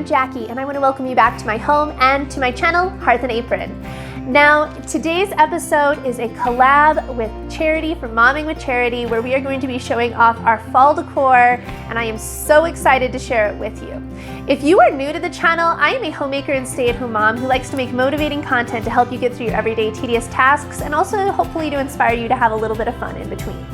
I'm Jackie, and I want to welcome you back to my home and to my channel, Hearth and Apron. Now, today's episode is a collab with Charity from Momming with Charity, where we are going to be showing off our fall decor, and I am so excited to share it with you. If you are new to the channel, I am a homemaker and stay-at-home mom who likes to make motivating content to help you get through your everyday tedious tasks and also hopefully to inspire you to have a little bit of fun in between.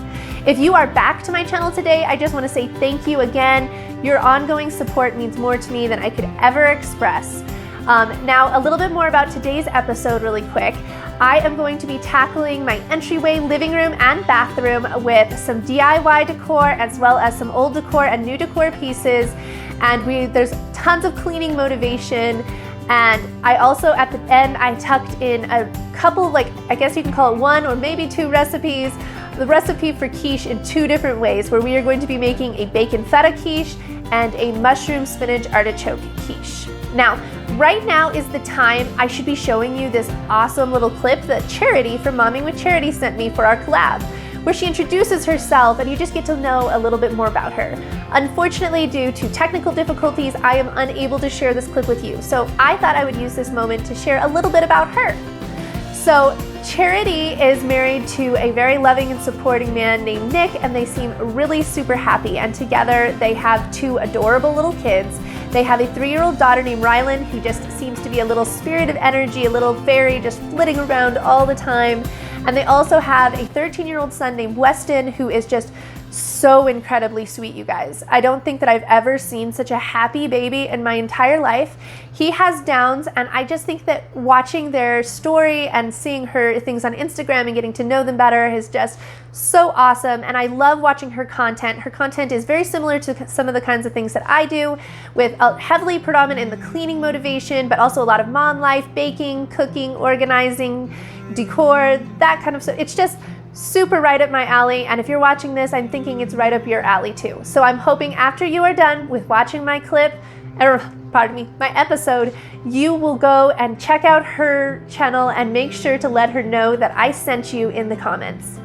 If you are back to my channel today, I just want to say thank you again. Your ongoing support means more to me than I could ever express. Now, a little bit more about today's episode really quick. I am going to be tackling my entryway, living room, and bathroom with some DIY decor as well as some old decor and new decor pieces. And there's tons of cleaning motivation. And I also, at the end, I tucked in a couple, I guess you can call it one or maybe two recipes. The recipe for quiche in two different ways, where we are going to be making a bacon feta quiche and a mushroom spinach artichoke quiche. Now, right now is the time I should be showing you this awesome little clip that Charity from Momming with Charity sent me for our collab, where she introduces herself and you just get to know a little bit more about her. Unfortunately, due to technical difficulties, I am unable to share this clip with you, so I thought I would use this moment to share a little bit about her. So, Charity is married to a very loving and supporting man named Nick, and they seem really super happy, and together they have two adorable little kids. They have a 3-year-old daughter named Rylan, who just seems to be a little spirit of energy, a little fairy just flitting around all the time. And they also have a 13-year-old son named Weston, who is just so incredibly sweet, you guys. I don't think that I've ever seen such a happy baby in my entire life. He has Downs, and I just think that watching their story and seeing her things on Instagram and getting to know them better is just so awesome, and I love watching her content. Her content is very similar to some of the kinds of things that I do, with heavily predominant in the cleaning motivation, but also a lot of mom life, baking, cooking, organizing, decor, that kind of stuff. It's just super right up my alley, and if you're watching this, I'm thinking it's right up your alley too. So I'm hoping after you are done with watching my clip, or pardon me, my episode, you will go and check out her channel and make sure to let her know that I sent you in the comments.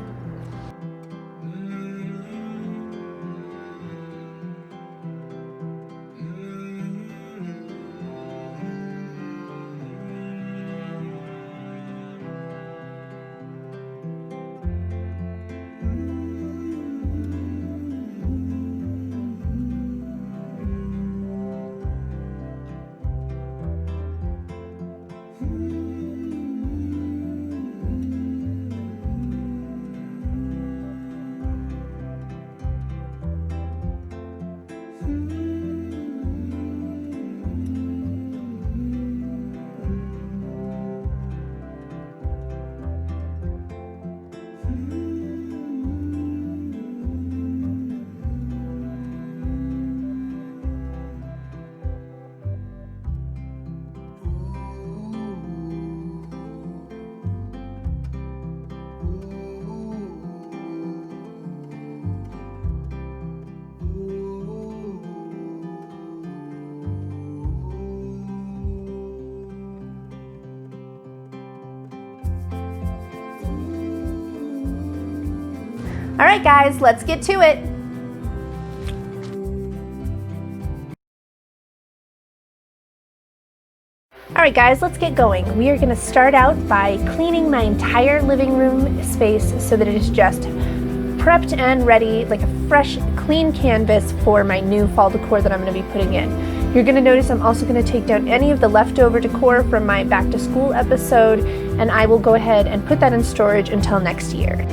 All right, guys, let's get to it. All right, guys, let's get going. We are gonna start out by cleaning my entire living room space so that it is just prepped and ready, like a fresh, clean canvas for my new fall decor that I'm gonna be putting in. You're gonna notice I'm also gonna take down any of the leftover decor from my back to school episode, and I will go ahead and put that in storage until next year.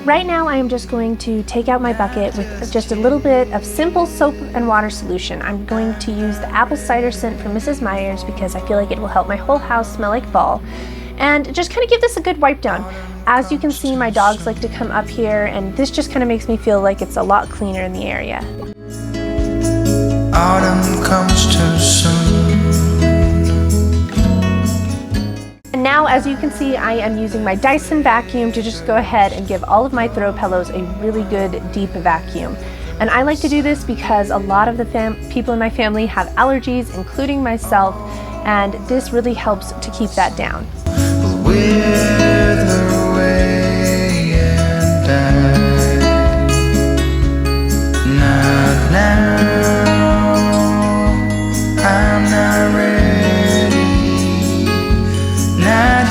Right now I am just going to take out my bucket with just a little bit of simple soap and water solution. I'm going to use the apple cider scent from Mrs. Meyer's because I feel like it will help my whole house smell like fall. And just kind of give this a good wipe down. As you can see, my dogs like to come up here, and this just kind of makes me feel like it's a lot cleaner in the area. Autumn comes too soon. And now, as you can see, I am using my Dyson vacuum to just go ahead and give all of my throw pillows a really good deep vacuum. And I like to do this because a lot of the people in my family have allergies, including myself, and this really helps to keep that down.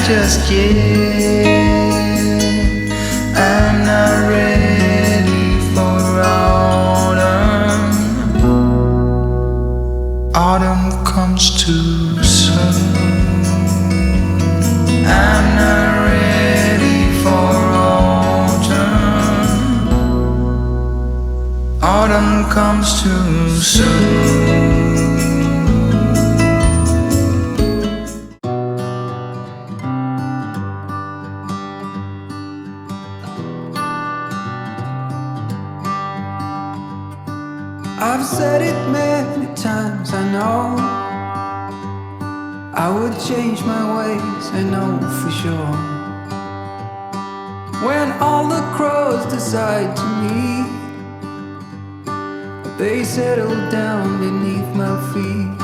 Just yet, I'm not ready for autumn. Autumn comes too soon. I'm not ready for autumn. Autumn comes too soon. I've said it many times, I know I would change my ways, I know for sure. When all the crows decide to meet, they settle down beneath my feet.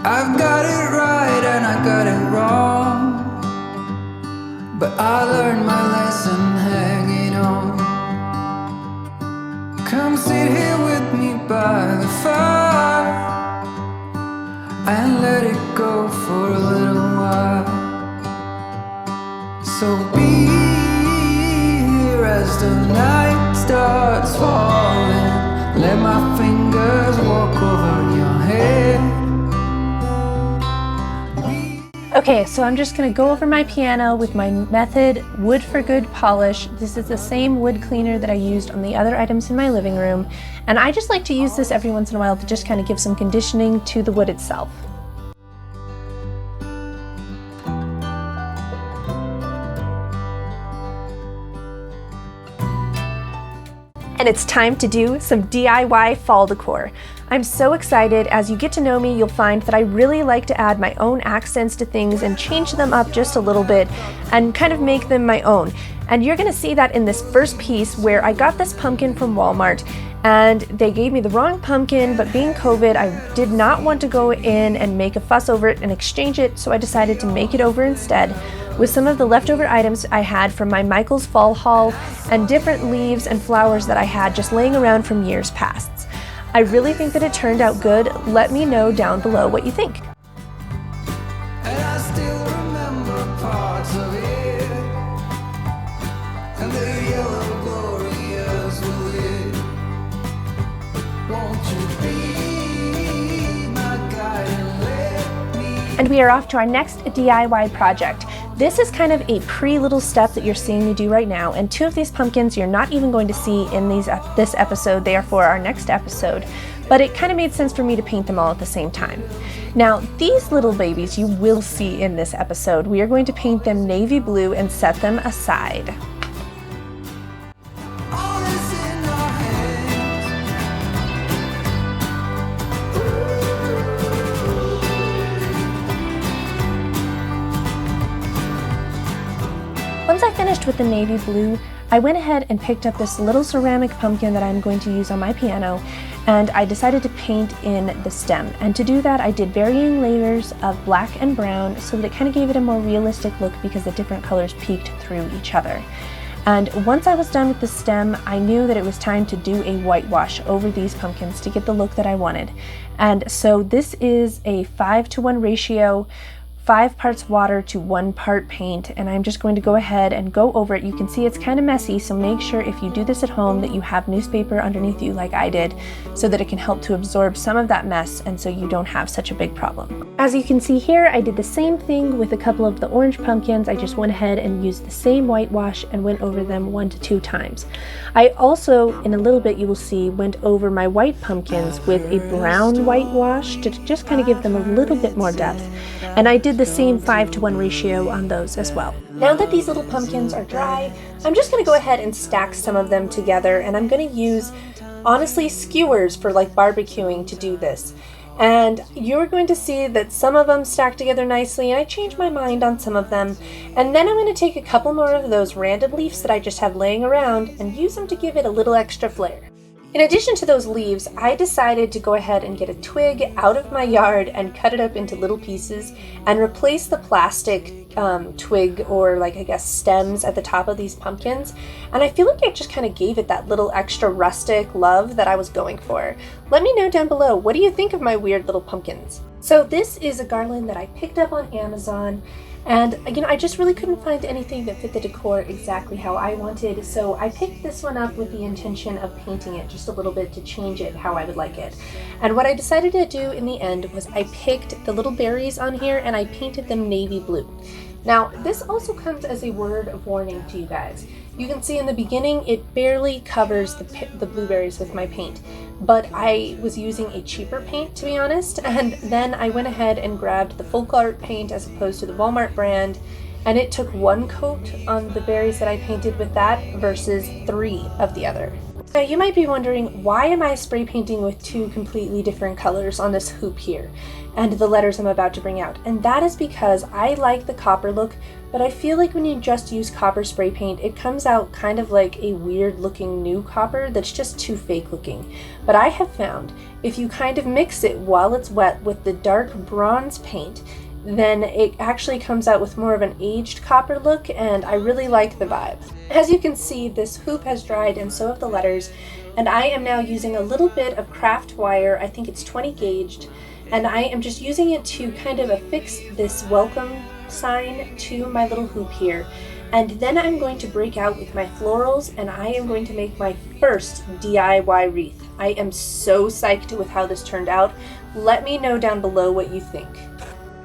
I've got it right and I got it wrong, but I learned my lesson hanging on. Come sit here with me by the fire and let it go for a little while. So be here as the night starts falling. Let my fingers walk over your head. Okay, so I'm just going to go over my piano with my Method Wood for Good polish. This is the same wood cleaner that I used on the other items in my living room, and I just like to use this every once in a while to just kind of give some conditioning to the wood itself. And it's time to do some DIY fall decor. I'm so excited. As you get to know me, you'll find that I really like to add my own accents to things and change them up just a little bit and kind of make them my own. And you're gonna see that in this first piece where I got this pumpkin from Walmart and they gave me the wrong pumpkin, but being COVID, I did not want to go in and make a fuss over it and exchange it, so I decided to make it over instead with some of the leftover items I had from my Michael's fall haul and different leaves and flowers that I had just laying around from years past. I really think that it turned out good. Let me know down below what you think. And I still remember parts of it, and the yellow glorious with it. Won't you be my guide and let me... And we are off to our next DIY project. This is kind of a little step that you're seeing me do right now, and two of these pumpkins you're not even going to see in this episode. They are for our next episode, but it kind of made sense for me to paint them all at the same time. Now, these little babies you will see in this episode. We are going to paint them navy blue and set them aside. Once I finished with the navy blue, I went ahead and picked up this little ceramic pumpkin that I'm going to use on my piano, and I decided to paint in the stem. And to do that, I did varying layers of black and brown so that it kind of gave it a more realistic look because the different colors peeked through each other. And once I was done with the stem, I knew that it was time to do a whitewash over these pumpkins to get the look that I wanted. And so this is a 5-to-1 ratio 5 parts water to 1 part paint, and I'm just going to go ahead and go over it. You can see it's kind of messy, so make sure if you do this at home that you have newspaper underneath you like I did, so that it can help to absorb some of that mess and so you don't have such a big problem. As you can see here, I did the same thing with a couple of the orange pumpkins. I just went ahead and used the same whitewash and went over them 1 to 2 times. I also, in a little bit you will see, went over my white pumpkins with a brown whitewash to just kind of give them a little bit more depth. And I did the same 5-to-1 ratio on those as well. Now that these little pumpkins are dry, I'm just going to go ahead and stack some of them together, and I'm going to use, honestly, skewers for like barbecuing to do this. And you're going to see that some of them stack together nicely, and I changed my mind on some of them. And then I'm going to take a couple more of those random leaves that I just have laying around and use them to give it a little extra flair. In addition to those leaves, I decided to go ahead and get a twig out of my yard and cut it up into little pieces and replace the plastic twig, or like I guess stems at the top of these pumpkins. And I feel like I just kind of gave it that little extra rustic love that I was going for. Let me know down below, what do you think of my weird little pumpkins? So this is a garland that I picked up on Amazon. And I just really couldn't find anything that fit the decor exactly how I wanted, so I picked this one up with the intention of painting it just a little bit to change it how I would like it. And what I decided to do in the end was I picked the little berries on here and I painted them navy blue. Now, this also comes as a word of warning to you guys. You can see in the beginning it barely covers the blueberries with my paint, but I was using a cheaper paint, to be honest, and then I went ahead and grabbed the Folk Art paint as opposed to the Walmart brand, and it took 1 coat on the berries that I painted with that versus 3 of the other. Now you might be wondering, why am I spray painting with 2 completely different colors on this hoop here and the letters I'm about to bring out? And that is because I like the copper look, but I feel like when you just use copper spray paint, it comes out kind of like a weird looking new copper that's just too fake looking. But I have found if you kind of mix it while it's wet with the dark bronze paint, then it actually comes out with more of an aged copper look, and I really like the vibe. As you can see, this hoop has dried and so have the letters, and I am now using a little bit of craft wire, I think it's 20 gauged, and I am just using it to kind of affix this welcome sign to my little hoop here. And then I'm going to break out with my florals, and I am going to make my first DIY wreath. I am so psyched with how this turned out. Let me know down below what you think.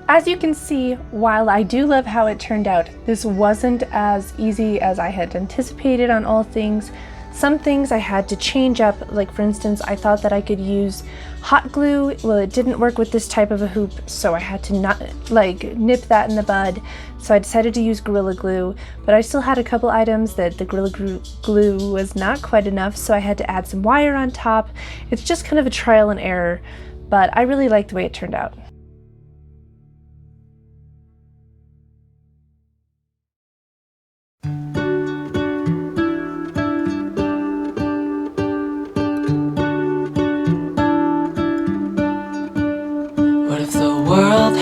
As you can see, while I do love how it turned out, this wasn't as easy as I had anticipated on all things. Some things I had to change up, like for instance, I thought that I could use hot glue. Well, it didn't work with this type of a hoop, so I had to nip that in the bud. So I decided to use Gorilla Glue, but I still had a couple items that the Gorilla Glue was not quite enough, so I had to add some wire on top. It's just kind of a trial and error, but I really like the way it turned out.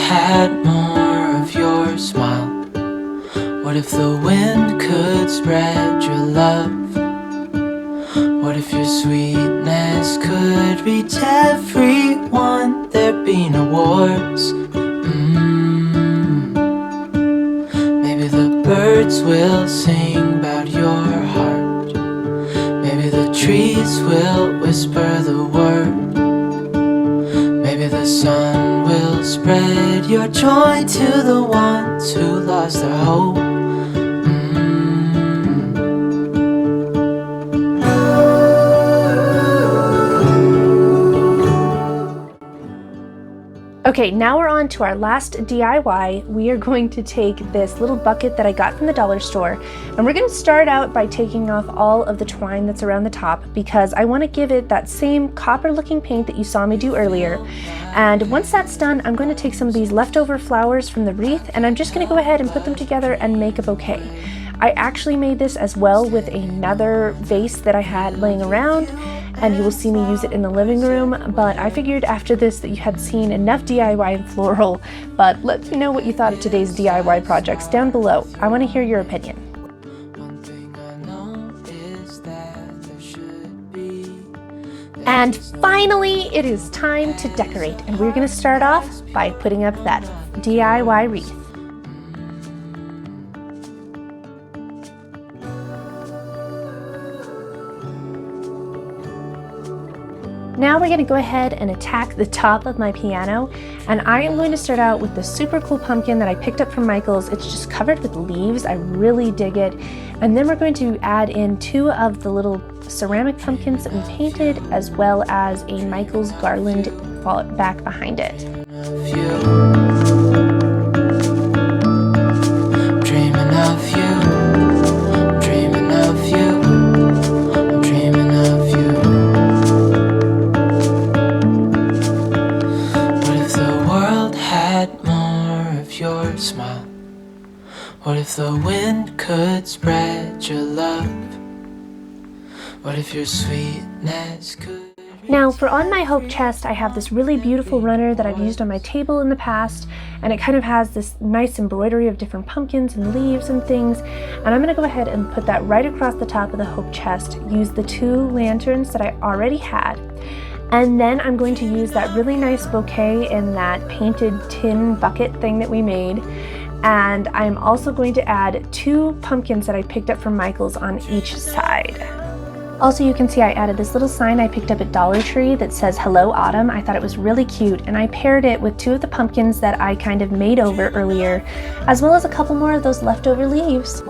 Had more of your smile. What if the wind could spread your love? What if your sweetness could reach everyone? There'd be no wars. Maybe the birds will sing about your heart. Maybe the trees will whisper the word. Maybe the sun will spread your joy to the ones who lost their hope. Okay, now we're on to our last DIY. We are going to take this little bucket that I got from the dollar store, and we're going to start out by taking off all of the twine that's around the top, because I want to give it that same copper looking paint that you saw me do earlier. And once that's done, I'm going to take some of these leftover flowers from the wreath, and I'm just going to go ahead and put them together and make a bouquet. I actually made this as well with another vase that I had laying around, and you will see me use it in the living room, but I figured after this that you had seen enough DIY and floral. But let me know what you thought of today's DIY projects down below. I want to hear your opinion. And finally, it is time to decorate. And we're gonna start off by putting up that DIY wreath. Now we're going to go ahead and attack the top of my piano, and I am going to start out with the super cool pumpkin that I picked up from Michael's. It's just covered with leaves. I really dig it. And then we're going to add in 2 of the little ceramic pumpkins that we painted, as well as a Michael's garland back behind it. Smile. What if the wind could spread your love? What if your sweetness could... Now for on my hope chest, I have this really beautiful runner that I've used on my table in the past, and it kind of has this nice embroidery of different pumpkins and leaves and things, and I'm going to go ahead and put that right across the top of the hope chest, use the 2 lanterns that I already had. And then I'm going to use that really nice bouquet in that painted tin bucket thing that we made. And I'm also going to add 2 pumpkins that I picked up from Michael's on each side. Also, you can see I added this little sign I picked up at Dollar Tree that says Hello Autumn. I thought it was really cute, and I paired it with 2 of the pumpkins that I kind of made over earlier, as well as a couple more of those leftover leaves.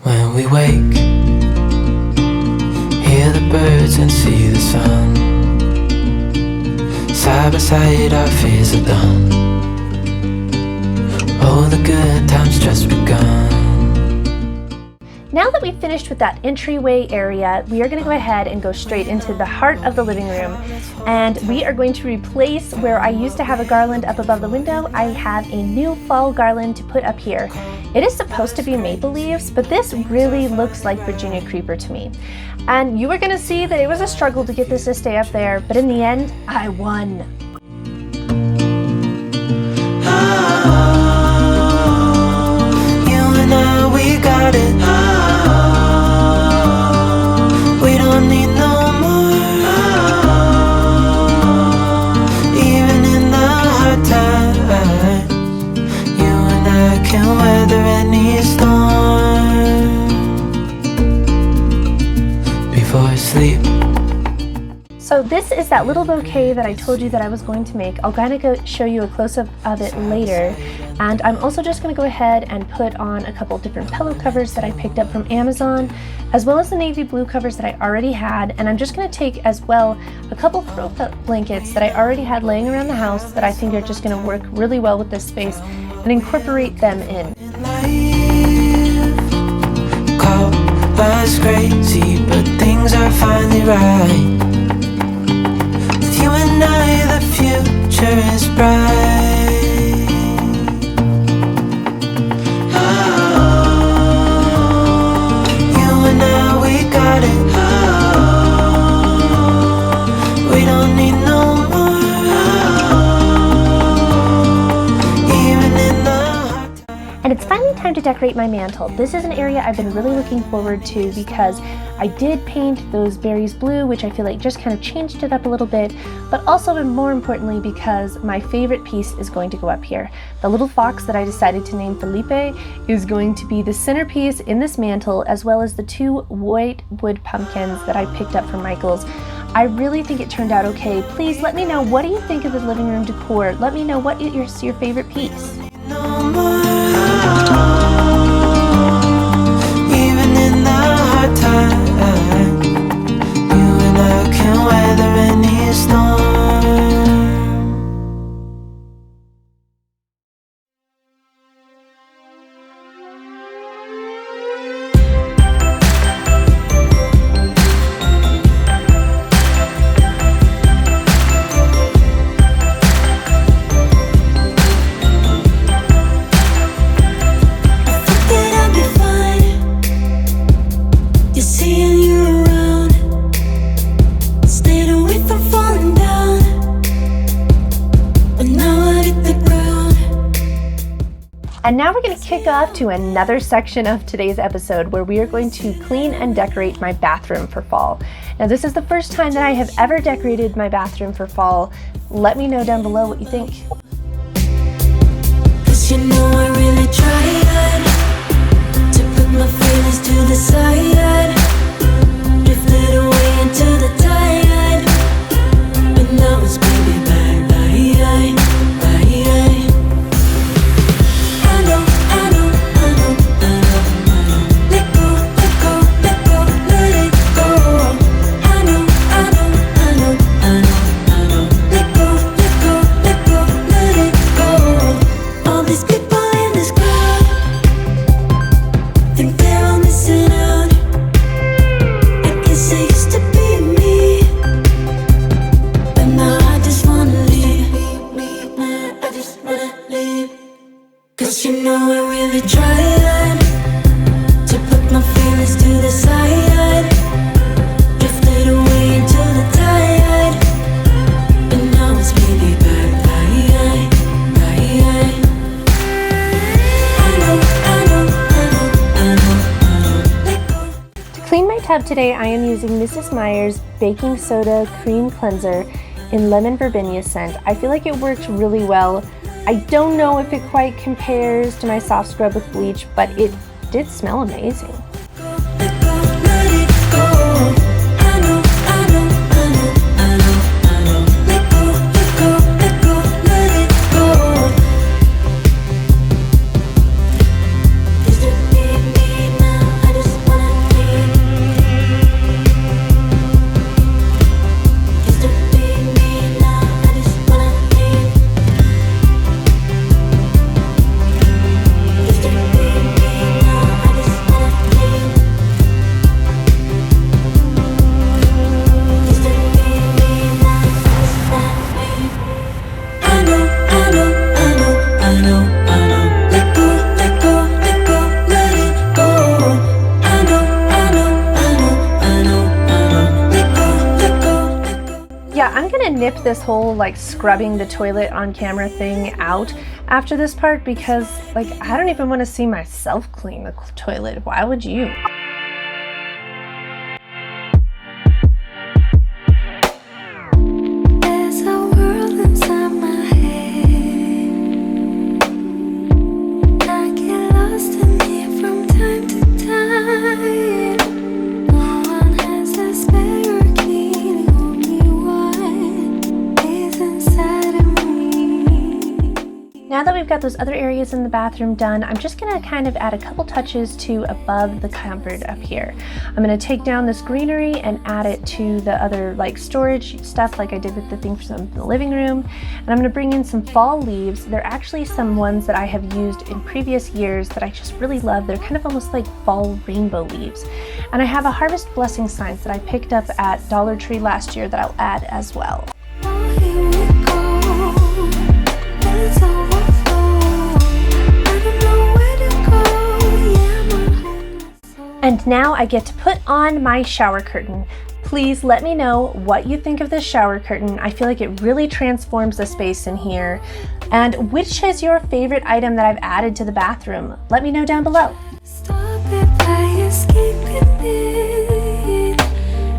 When we wake, hear the birds and see the sun. Side by side our fears are done. Oh, the good times just begun. Now that we've finished with that entryway area, we are going to go ahead and go straight into the heart of the living room. And we are going to replace where I used to have a garland up above the window. I have a new fall garland to put up here. It is supposed to be maple leaves, but this really looks like Virginia creeper to me. And you are going to see that it was a struggle to get this to stay up there, but in the end, I won. You and I, we got it. We don't need no more. Even in the hard times, you and I can weather any storm. Before I sleep. So this is that little bouquet that I told you that I was going to make. I'll kind of go show you a close-up of it later. And I'm also just going to go ahead and put on a couple different pillow covers that I picked up from Amazon, as well as the navy blue covers that I already had. And I'm just going to take as well a couple throw blankets that I already had laying around the house that I think are just going to work really well with this space and incorporate them in. Call us crazy, but things are finally right. With you and I, the future is bright. We don't need no more. Even in the hard times. And it's finally time to decorate my mantle. This is an area I've been really looking forward to because I did paint those berries blue, which I feel like just kind of changed it up a little bit, but also and more importantly because my favorite piece is going to go up here. The little fox that I decided to name Felipe is going to be the centerpiece in this mantle, as well as the 2 white wood pumpkins that I picked up from Michael's. I really think it turned out okay. Please let me know, what do you think of the living room decor? Let me know what is your favorite piece. No more. Even in the hard times, you and I can weather any storm. And now we're going to kick off to another section of today's episode where we are going to clean and decorate my bathroom for fall. Now this is the first time that I have ever decorated my bathroom for fall. Let me know down below what you think. 'Cause you know I really tried to put my feelings to the side, drifted away into the tide, but now it's baby bye. Today I am using Mrs. Meyer's Baking Soda Cream Cleanser in Lemon Verbena scent. I feel like it works really well. I don't know if it quite compares to my soft scrub with bleach, but it did smell amazing. Nip this whole like scrubbing the toilet on camera thing out after this part because like I don't even want to see myself clean the toilet. Why would you? There's a world inside my head. I get lost in it from time to time. No one has a spare key, only one is inside of me. Now that we've got those other areas in the bathroom done, I'm just gonna kind of add a couple touches to above the cupboard up here. I'm gonna take down this greenery and add it to the other like storage stuff like I did with the thing from the living room. And I'm gonna bring in some fall leaves. They're actually some ones that I have used in previous years that I just really love. They're kind of almost like fall rainbow leaves. And I have a harvest blessing signs that I picked up at Dollar Tree last year that I'll add as well. And now I get to put on my shower curtain. Please let me know what you think of this shower curtain. I feel like it really transforms the space in here. And which is your favorite item that I've added to the bathroom? Let me know down below. Stop it by escaping it.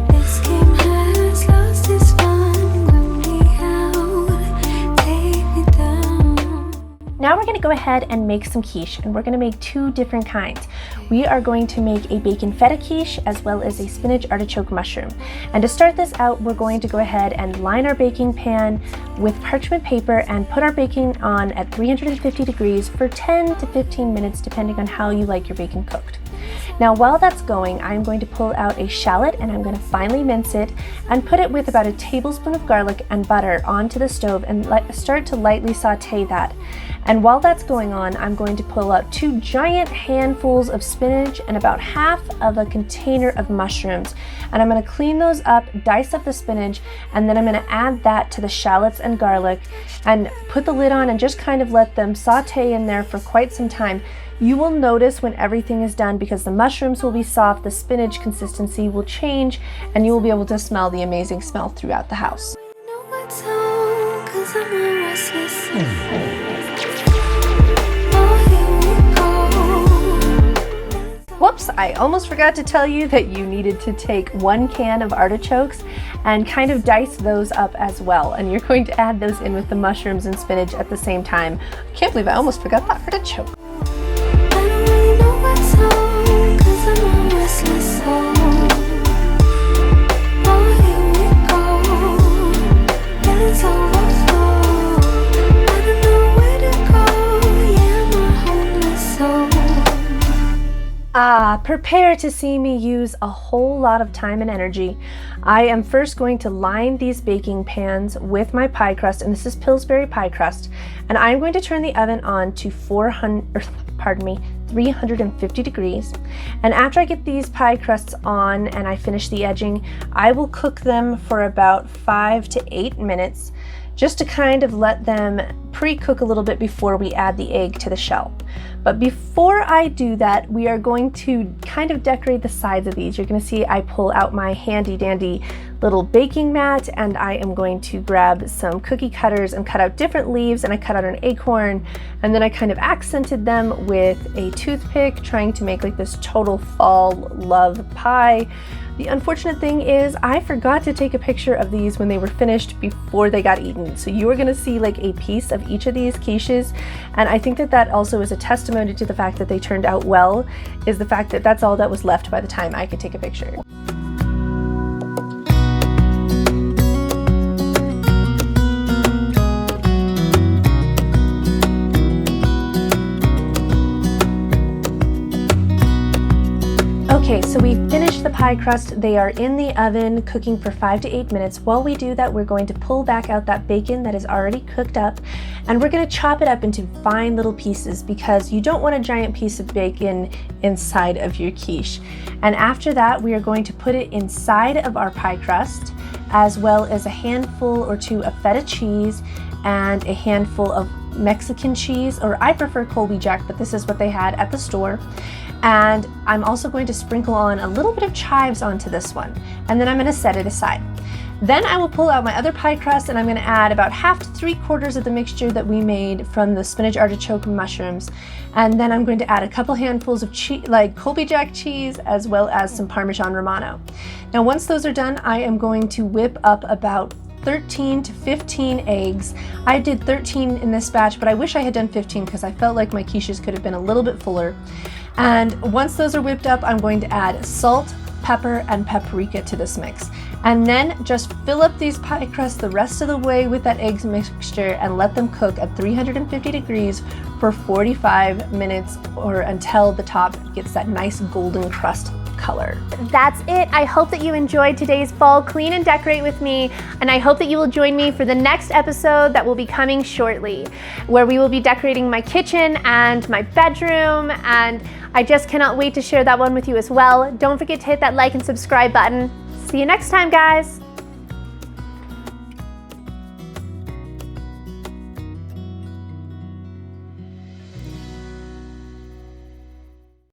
This game has lost its fun. Let me out, take me down. Now we're gonna go ahead and make some quiche, and we're gonna make two different kinds. We are going to make a bacon feta quiche as well as a spinach artichoke mushroom. And to start this out, we're going to go ahead and line our baking pan with parchment paper and put our bacon on at 350 degrees for 10 to 15 minutes, depending on how you like your bacon cooked. Now, while that's going, I'm going to pull out a shallot and I'm going to finely mince it and put it with about a tablespoon of garlic and butter onto the stove and start to lightly saute that. And while that's going on, I'm going to pull out 2 giant handfuls of spinach and about half of a container of mushrooms. And I'm going to clean those up, dice up the spinach, and then I'm going to add that to the shallots and garlic and put the lid on and just kind of let them saute in there for quite some time. You will notice when everything is done, because the mushrooms will be soft, the spinach consistency will change, and you will be able to smell the amazing smell throughout the house. Oh, whoops, I almost forgot to tell you that you needed to take 1 can of artichokes and kind of dice those up as well. And you're going to add those in with the mushrooms and spinach at the same time. I can't believe I almost forgot that artichoke. I don't really know what's wrong, 'cause I'm a restless soul. Oh, here we go, feelings overflow. I don't know where to go, yeah, I'm a homeless soul. Prepare to see me use a whole lot of time and energy. I am first going to line these baking pans with my pie crust, and this is Pillsbury pie crust, and I'm going to turn the oven on to 350 degrees. And after I get these pie crusts on and I finish the edging, I will cook them for about 5 to 8 minutes, just to kind of let them pre-cook a little bit before we add the egg to the shell. But before I do that, we are going to kind of decorate the sides of these. You're going to see I pull out my handy dandy little baking mat, and I am going to grab some cookie cutters and cut out different leaves, and I cut out an acorn, and then I kind of accented them with a toothpick, trying to make like this total fall love pie. The unfortunate thing is I forgot to take a picture of these when they were finished before they got eaten. So you are going to see like a piece of each of these quiches, and I think that that also is a testimony to the fact that they turned out well, is the fact that that's all that was left by the time I could take a picture. Okay, so we finished the pie crust. They are in the oven cooking for 5 to 8 minutes. While we do that, we're going to pull back out that bacon that is already cooked up, and we're going to chop it up into fine little pieces, because you don't want a giant piece of bacon inside of your quiche. And after that, we are going to put it inside of our pie crust, as well as a handful or two of feta cheese and a handful of Mexican cheese, or I prefer Colby Jack, but this is what they had at the store. And I'm also going to sprinkle on a little bit of chives onto this one, and then I'm going to set it aside. Then I will pull out my other pie crust, and I'm going to add about 1/2 to 3/4 of the mixture that we made from the spinach artichoke mushrooms, and then I'm going to add a couple handfuls of cheese, like Colby Jack cheese, as well as some Parmesan Romano. Now once those are done, I am going to whip up about 13 to 15 eggs. I did 13 in this batch, but I wish I had done 15 because I felt like my quiches could have been a little bit fuller. And once those are whipped up, I'm going to add salt, pepper, and paprika to this mix. And then just fill up these pie crusts the rest of the way with that eggs mixture and let them cook at 350 degrees for 45 minutes, or until the top gets that nice golden crust color. That's it. I hope that you enjoyed today's fall clean and decorate with me, and I hope that you will join me for the next episode that will be coming shortly, where we will be decorating my kitchen and my bedroom, and I just cannot wait to share that one with you as well. Don't forget to hit that like and subscribe button. See you next time, guys.